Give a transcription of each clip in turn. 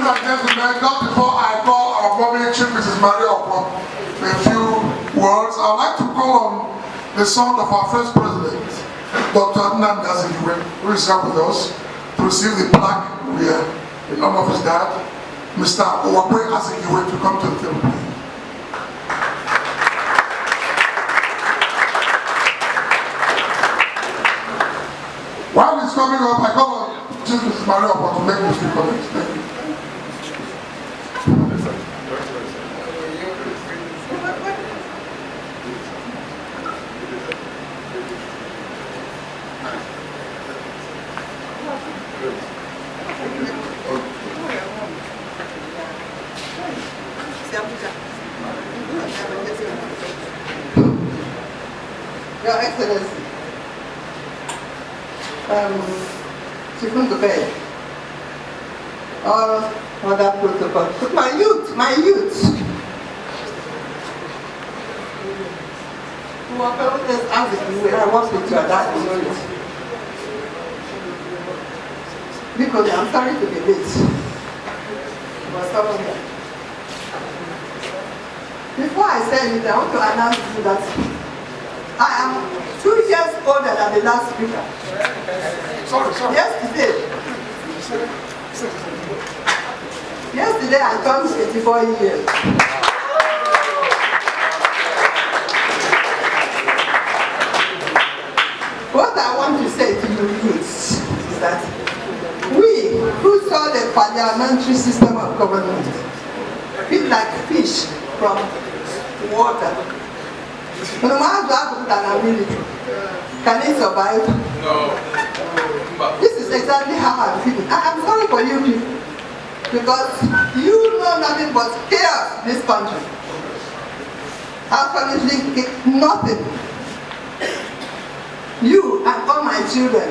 and gentlemen, just before I call our mommy Chief Mrs. Maria Okwo a few words, I'd like to call on the son of our first president, Dr. Nnamdi Azikiwe, who is here with us, to receive the plaque in honor of his dad, Mr. Owapre Azikiwe, to come to the table. While he's coming up, I call on Chief Mrs. Maria Okwo to make a few comments. Thank you. Your Excellency, UGOCHUKWU-UKO, all other protocols. My youth, who are always asking me, I work with your dad, because I'm sorry to be late. But someone here. Before I say anything, I want to announce to you that I am 2 years older than the last speaker. Sorry. Yesterday I turned 84 years. What I want to say to you youths is that we who saw the parliamentary system of government feel like fish from water. No matter how can it survive? No. This is exactly how I'm feeling. I'm sorry for you people, because you know nothing but chaos in this country. Absolutely nothing. You and all my children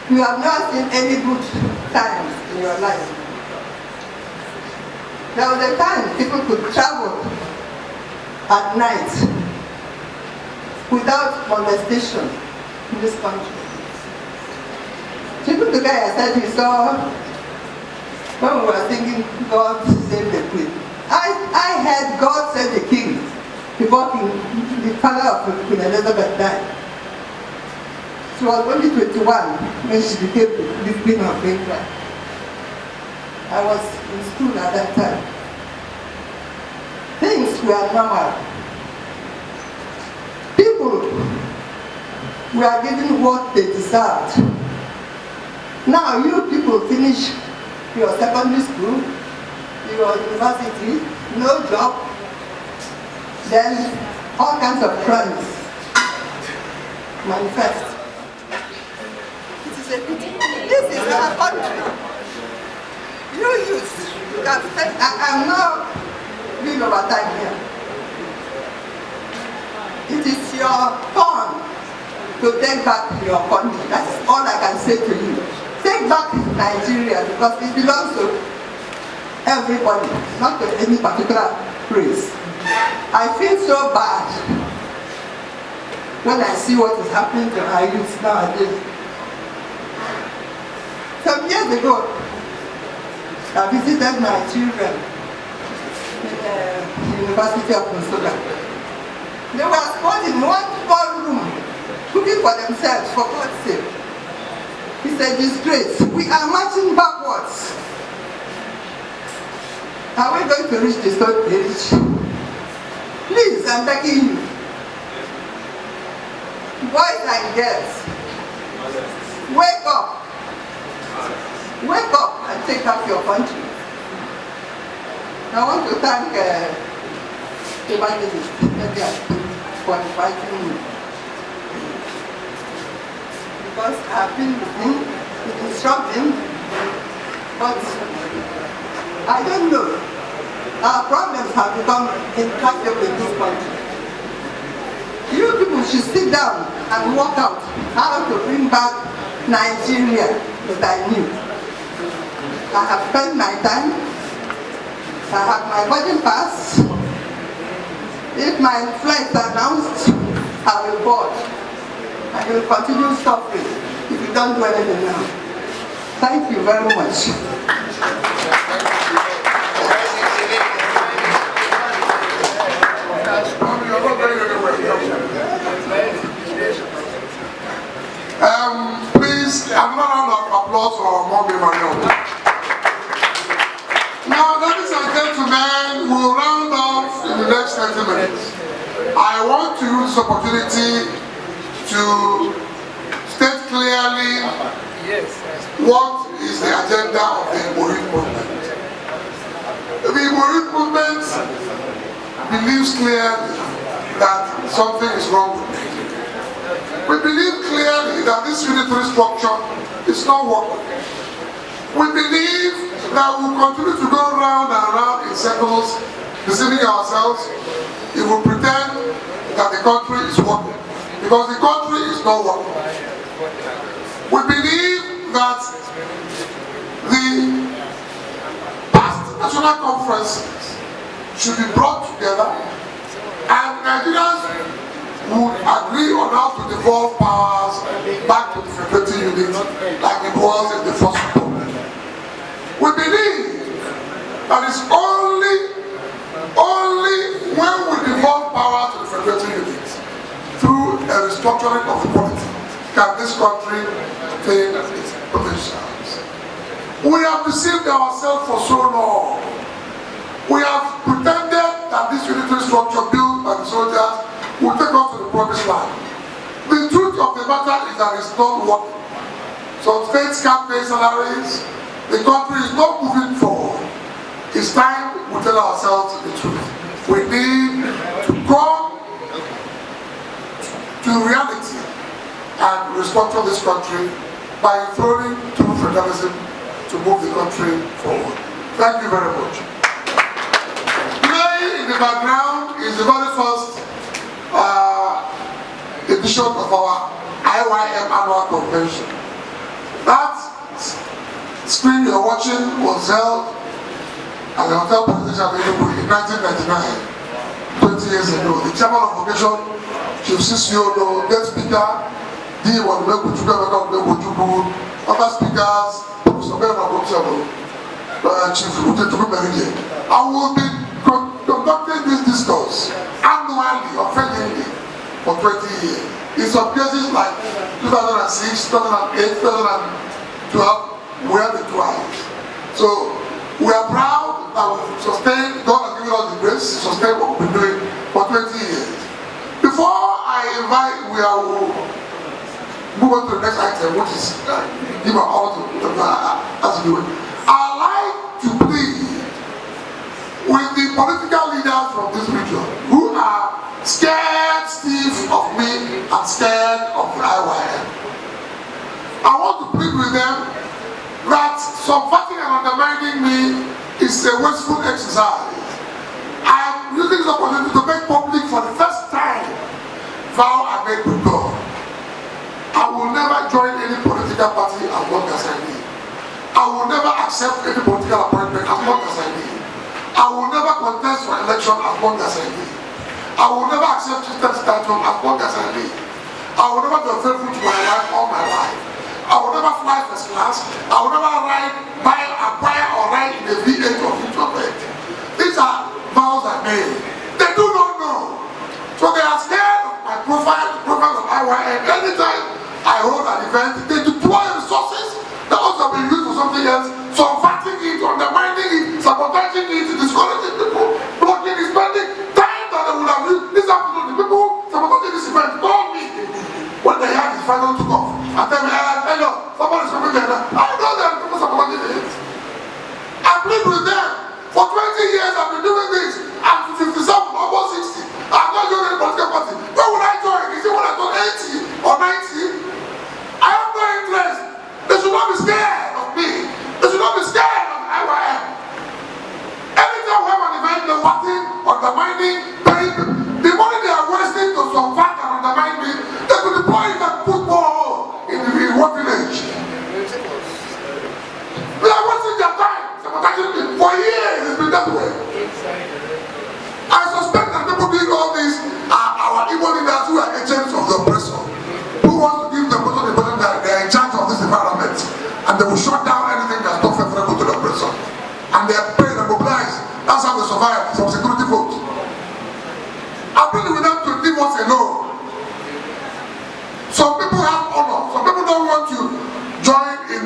you have never seen any good times in your life. There was a time people could travel at night without molestation in this country. People today said he saw when we were singing God Save the Queen. I heard God Save the King before the father of Queen Elizabeth died. She was only 21 when she became the Queen of England. I was in school at that time. Things were normal. People were given what they deserved. Now you people finish your secondary school, your university, no job, then all kinds of crimes manifest. It is a pity. This is our country. You youth, you can say, I'm now doing overtime here. It is your turn to take back your country. That's all I can say to you. Take back Nigeria, because it belongs to everybody, not to any particular race. I feel so bad when I see what is happening to our youth nowadays. Some years ago, I visited my children in the University of Minnesota. They were squatted in one small room, cooking for themselves, for God's sake. It's a disgrace. We are marching backwards. Are we going to reach the third age? Please, I'm begging you. Boys and girls, wake up. Wake up and take back your country. I want to thank Evangelist for inviting me. Because I've been with him, to instruct him, but I don't know. Our problems have become intractable in this country. You people should sit down and work out how to bring back Nigeria that I knew. I have spent my time. I have my boarding pass. If my flight is announced, I will board. I will continue suffering if you don't do anything now. Thank you very much. Please, another round of applause for Mommy Marion. Now, ladies and gentlemen, we'll round off in the next 30 minutes. I want to use this opportunity to state clearly what is the agenda of the Igbo movement. The Igbo movement believes clearly that something is wrong with Nigeria. We believe clearly that this unitary structure is not working. We believe that we will continue to go round and round in circles, deceiving ourselves if we pretend that the country is working, because the country is not working. We believe that the past national conferences should be brought together and Nigerians would agree on how to devolve powers back to the federating unit like it was in the First Republic. We believe that it's only when we devolve power to the federating unit through a restructuring of the polity can this country attain its potentials. We have deceived ourselves for so long. We have pretended that this unitary structure built by the soldiers will take us to the promised land. The truth of the matter is that it's not working. Some states can't pay salaries. The country is not moving forward. It's time we tell ourselves the truth. We need to come to reality and restructure this country by enthroning true federalism to move the country forward. Thank you very much. Playing in the background is the very first edition of our IYM annual convention. That screen you're watching was held at the Hotel Presidential Enugu in 1999, 20 years ago. The chairman of occasion, Chief Chizzy, guest speaker, UGOCHUKWU-UKO, other speakers, Professor Chief UGOCHUKWU-UKO. I will be conducting this discourse annually or fairly for 20 years. In some cases like 2006, 2008, 2012, we had it twice. So we are proud that we sustain, God has given us the grace to sustain what we've been doing for 20 years. Before I invite, we will move on to the next item, which is give our honor to as we do it. I'd like to plead with the political leaders from this region who are scared stiff of me and scared of the IYM. I want to plead with them that subverting and undermining me is a wasteful exercise. I am using this opportunity to make public for the first time vow I made with God. I will never join any political party as long as I live. I will never accept any political appointment as long as I live. I will never contest for election as long as I live. I will never accept chieftain's title as long as I live. I will never be faithful to my wife all my life. I will never fly first class. I will never acquire or ride in a V8 or V12. These are vows I made. They do not know. So they are scared of my profile, the profile of IYM. Anytime I hold an event, they deploy resources that also be used for something else, subverting it, undermining it, sabotaging it, discouraging people, blocking it, spending time that they would have used. This afternoon, the people sabotaging this event called me when they had his final took off and tell me, hello, somebody's coming there. I know there are people sabotaging it. I plead with them. For 20 years I've been doing this. I'm 57, almost 60. I'm not joining any political party. Where would I join? Is it when I turn 80 or 90? I have no interest. They should not be scared of me. They should not be scared of IYM. Anytime we have an event, they're wanting, undermining, paying. The money they are wasting to subvert and undermine me, they could deploy it and put more in what village? They are wasting their time. For years, it's been that way. I suspect that people doing all this are our Igbo leaders who are agents of the oppressor, who want to give the person the impression that they are in charge of this environment, and they will shut down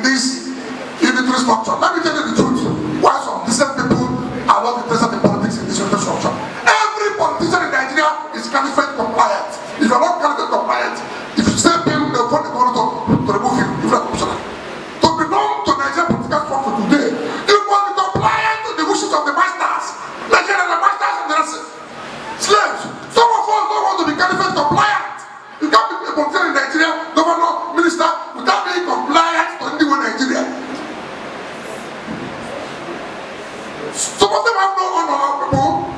this EV3 structure. Let me tell you the truth. Why some decent people are not interested in politics in this EV3 structure. Every politician in Nigeria is caliphate compliant. If you are not caliphate compliant, if you say pay, they'll phone the government to remove you if you are commissioner. To belong to Nigerian political structure today, you must be compliant to the wishes of the masters. Nigerian the masters and the rest. Slaves. Some of us don't want to be caliphate compliant. You can't be a politician in Nigeria, governor, minister, without being compliant to Nigeria. Some of them have no honor, people.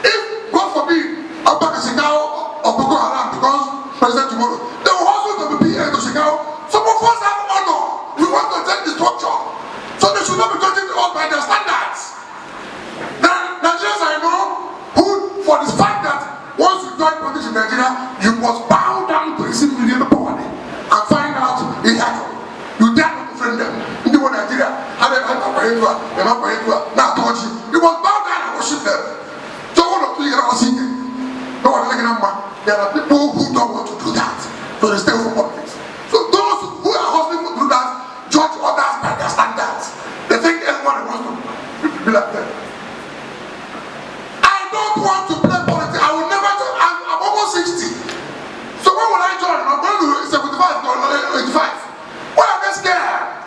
If, God forbid, Abaka Shekau or Boko Haram becomes president tomorrow, they will also to be PA to Shekau. Some of us have honor. We want to change the structure. So they should not be judging us by their standards. Now, Nigerians I know who, for the fact that once you join politics in Nigeria, you must bow down to receive million poverty and find out it happened. You dare not defend them. In the Nigeria, you must bow down and worship them. There are people who don't want to do that, so they stay for politics. So those who are hustling to do that judge others by their standards. They think everyone wants to be like them. I don't want to play politics. I will never do. I'm almost 60. So when will I join? I'm going to 75 or 85. Why am I scared?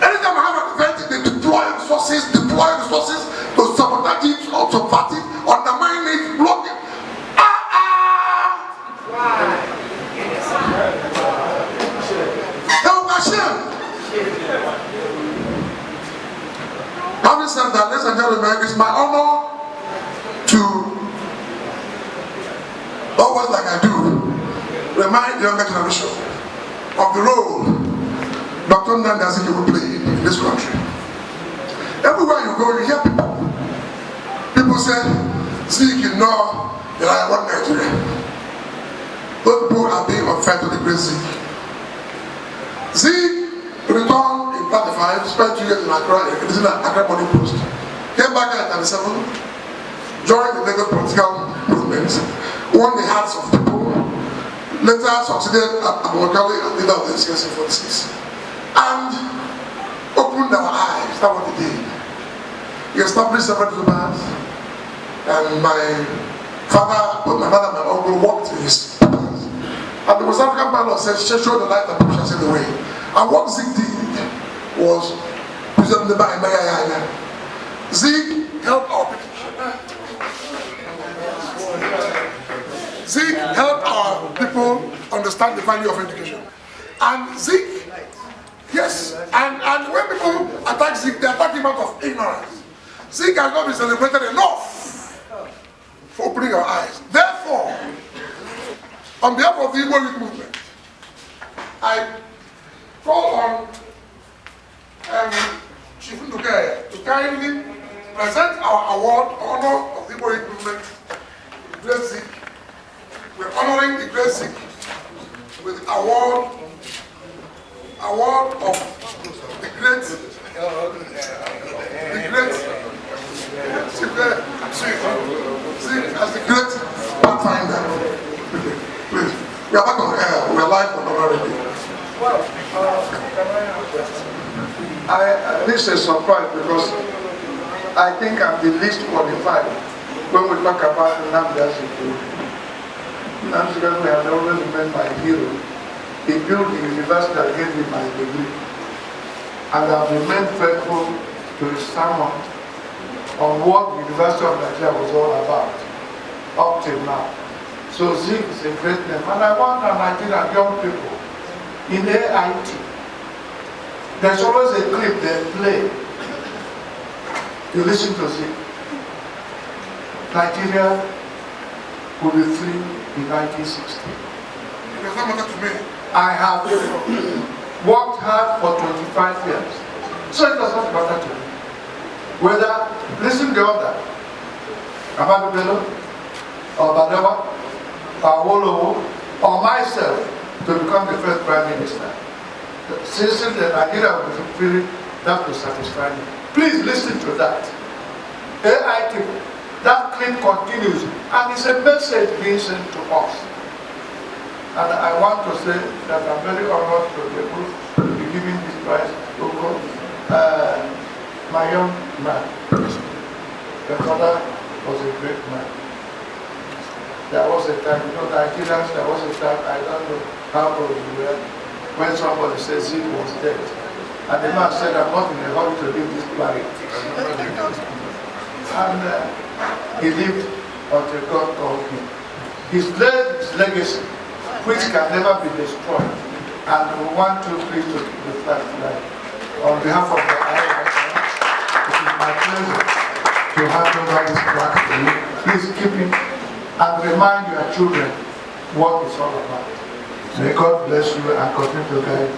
Anytime I have an event, they deploy resources to sabotage it, or subvert it, undermine it, block it. Having said that, ladies and gentlemen, it's my honor to always, like I do, remind the younger generation of the role Dr. NDIGBO played in this country. Everywhere you go, you hear people. People say, "Zeke, you know that I want Nigeria." Those people are being unfair to the great Zeke. Zeke returned in 35, spent 2 years in Accra, in Accra Morning Post. Came back in 37, joined the Lagos political movement, won the hearts of people, later succeeded at Abubakari as leader of the NCSC 46, and opened our eyes. That's what he did. He established several bars, and my father and my uncle worked in his bars. And the West African panel said, "Show the light that people shall see the way." And what Zeke did was presented by EMEKA. Zeke helped our people. Zeke helped our people understand the value of education. And Zeke, yes, and when people attack Zeke, they attack him out of ignorance. Zeke has not been celebrated enough for opening our eyes. Therefore, on behalf of the Igbo youth movement, I call on Chief Nduke to kindly present our award, honor of the Igbo youth movement, the Great Zeke. We're honoring the Great Zeke with the award of the great Zeke as the great pathfinder. Please, we are back on air. We are live on already. Well, this is a surprise because I think I'm the least qualified when we talk about NDIGBO. NDIGBO has always been my hero. He built the university that gave me my degree. And I've remained faithful to his sermon on what the University of Nigeria was all about, up till now. So Zeke is a great name. And I want our Nigerian young people in AIT. There's always a clip they play. You listen to Zeke. Nigeria will be free in 1960. It does not matter to me. I have worked hard for 25 years. So it does not matter to me. Whether, listen to the other, Ahmadu Bello, or Badewa, or Wolowo, or myself, to become the first Prime Minister. Since the Nigeria will be free, that will satisfy me. Please listen to that. AIT, that clip continues, and it's a message being sent to us. And I want to say that I'm very honored to be able to be giving this Christ, UKO, my young man, the father was a great man. There was a time, you know, Nigerians, there was a time, I don't know how old you were, when somebody said Zeke was dead. And the man said, I'm not in a hurry to leave this planet. And he lived until God called him. His legacy, which can never be destroyed. And we want to please to keep the flag flying. On behalf of the IYM, it is my pleasure to hand over this flag to you. Please keep it and remind your children what it's all about. May God bless you and continue to guide you.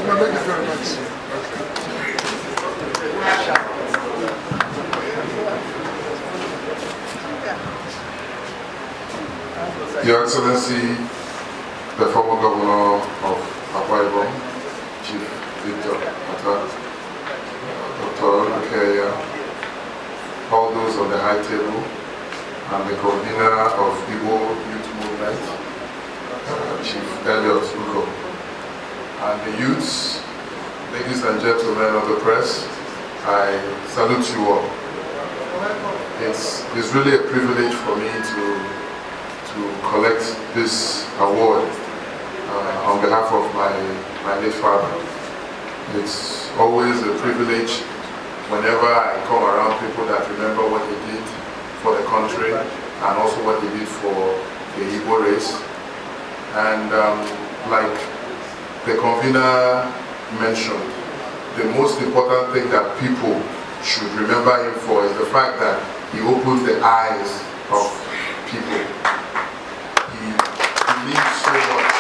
Thank you very much. Your Excellency, the former Governor of IYM, Chief Victor Dr. Ukaya, all those on the high table, and the convener of Igbo Youth Movement, Chief ELLIOT, and the youths, ladies and gentlemen of the press, I salute you all. It's really a privilege for me to collect this award on behalf of my late father. It's always a privilege whenever I come around people that remember what he did for the country and also what he did for the Igbo race. And like the convener mentioned, the most important thing that people should remember him for is the fact that he opened the eyes of people. He believed so much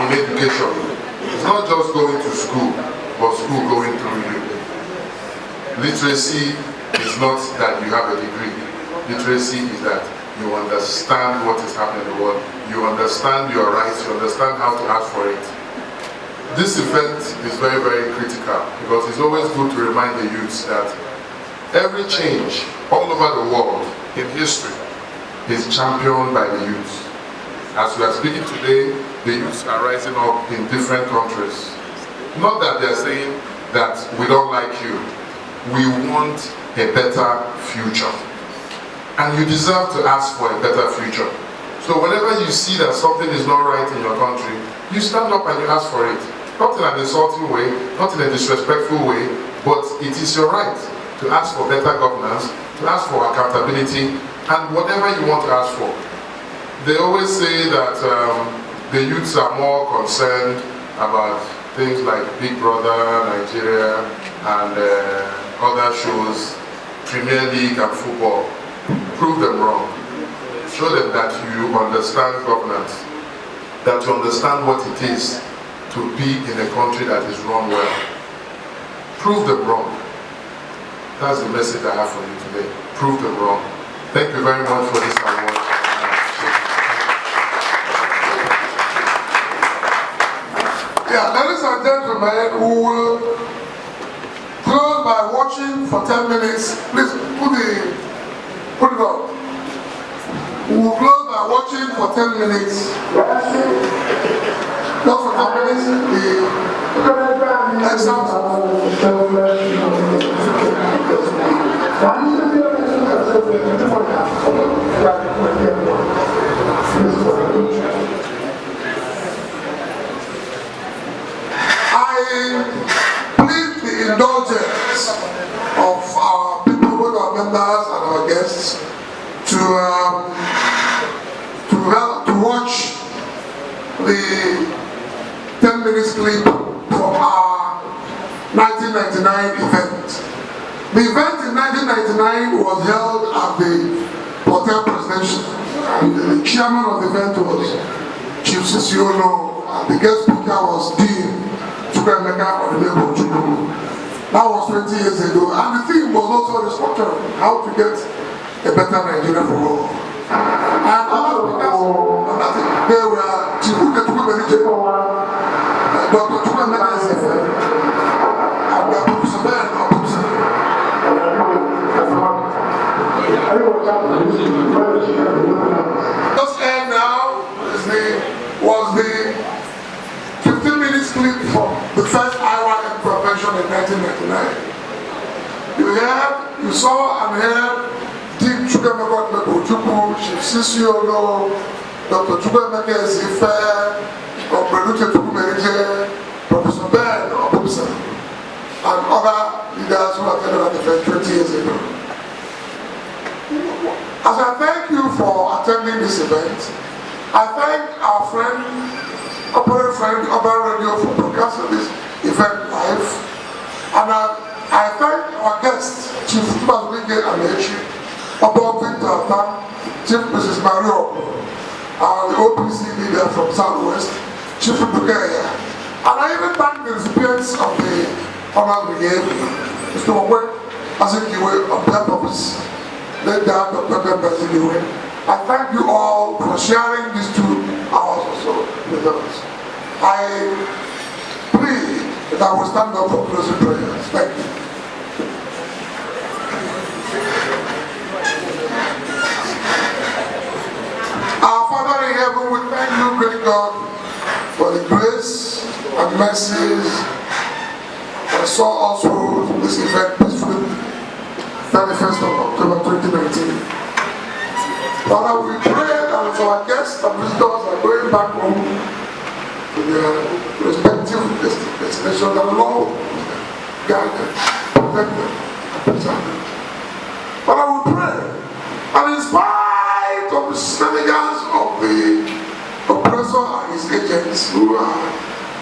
in education. It's not just going to school, but school going through you. Literacy is not that you have a degree. Literacy is that you understand what is happening in the world. You understand your rights. You understand how to ask for it. This event is very, very critical because it's always good to remind the youths that every change all over the world in history is championed by the youth. As we are speaking today, the youth are rising up in different countries. Not that they're saying that we don't like you. We want a better future. And you deserve to ask for a better future. So whenever you see that something is not right in your country, you stand up and you ask for it. Not in an insulting way, not in a disrespectful way, but it is your right to ask for better governance, to ask for accountability, and whatever you want to ask for. They always say that the youths are more concerned about things like Big Brother, Nigeria, and other shows, Premier League and football. Prove them wrong. Show them that you understand governance, that you understand what it is to be in a country that is run well. Prove them wrong. That's the message I have for you today. Prove them wrong. Thank you very much for this award. Yeah, ladies and gentlemen, we will close by watching for 10 minutes. Please put it up. We will close by watching for 10 minutes. Just for 10 minutes, the exams. I plead the indulgence of our people, both our members and our guests, to watch the 10 minutes clip from our 1999 event. The event in 1999 was held at the Hotel Presidential, and the chairman of the event was Chief Chizzy, and the guest speaker was Dean EMEKA ODUMEGWU. That was 20 years ago, and the theme was also restructuring, how to get a better Nigeria for all. And other speakers, they were Chief UGOCHUKWU-UKO, Dr. EMEKA, and Professor Ben. Just end now was the 15 minutes clip from the first IYM convention in 1999. You saw and heard Deep UGOCHUKWU-UKO, Chief Chizzy, Dr. EMEKA Ezife, Professor Ben Obumsa, and other leaders who attended at the event 20 years ago. As I thank you for attending this event, I thank our friend, corporate friend, Urban Radio for broadcasting this event live. And I thank our guests, Chief Mazwike Amechi, Chief Mrs. Mario, the OPC leader from Southwest, Chief Bukeya. And I even thank the recipients of the honors we gave, Mr. Mokwe Azikiwe, on behalf of his late dad, Dr. Azikiwe. I thank you all for sharing these 2 hours or so with us. I pray that I will stand up for closing prayers. Thank you. Our Father in heaven, we thank you, great God, for the grace and mercies that saw us through this event peacefully, 31st of October 2019. Father, we pray that as our guests and visitors are going back home to their respective destinations, that the Lord guide them, protect them, and preserve them. Father, we pray, and in spite of the shenanigans of the oppressor and his agents who are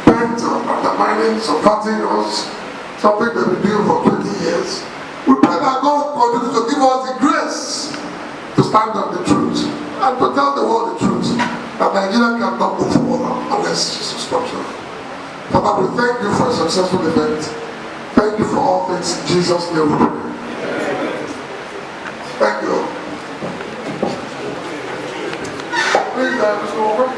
bent on undermining, subverting us, something they've been doing for 20 years, we pray that God continue to give us the grace to stand on the truth and to tell the world the truth that Nigeria cannot move forward unless Jesus comes around. Father, we thank you for a successful event. Thank you for all things. In Jesus' name we pray. Thank you. Please, Mr. Walker.